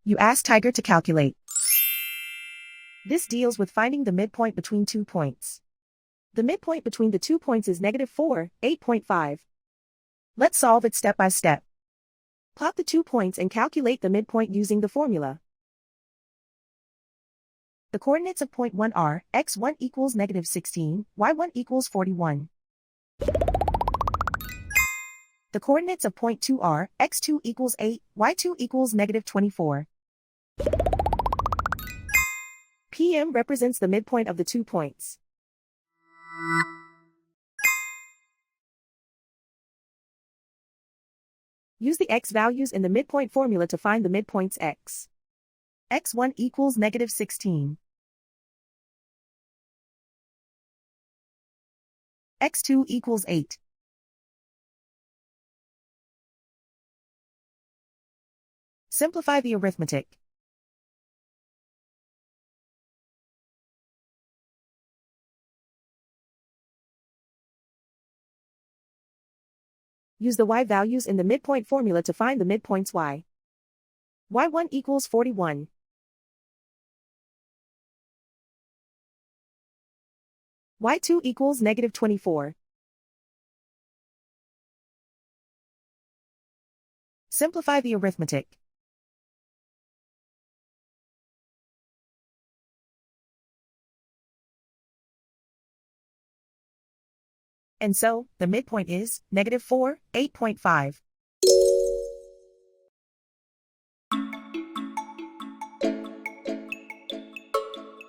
You ask Tiger to calculate. This deals with finding the midpoint between 2 points. The midpoint between the 2 points is -4, 8.5. Let's solve it step by step. Plot the 2 points and calculate the midpoint using the formula. The coordinates of point 1 are x1 equals -16, y1 equals 41. The coordinates of point 2 are x2 equals 8, y2 equals -24. PM represents the midpoint of the 2 points. Use the x values in the midpoint formula to find the midpoints x. x1 equals -16. x2 equals 8. Simplify the arithmetic. Use the y values in the midpoint formula to find the midpoints y. y1 equals 41. y2 equals -24. Simplify the arithmetic. And so, the midpoint is -4, 8.5.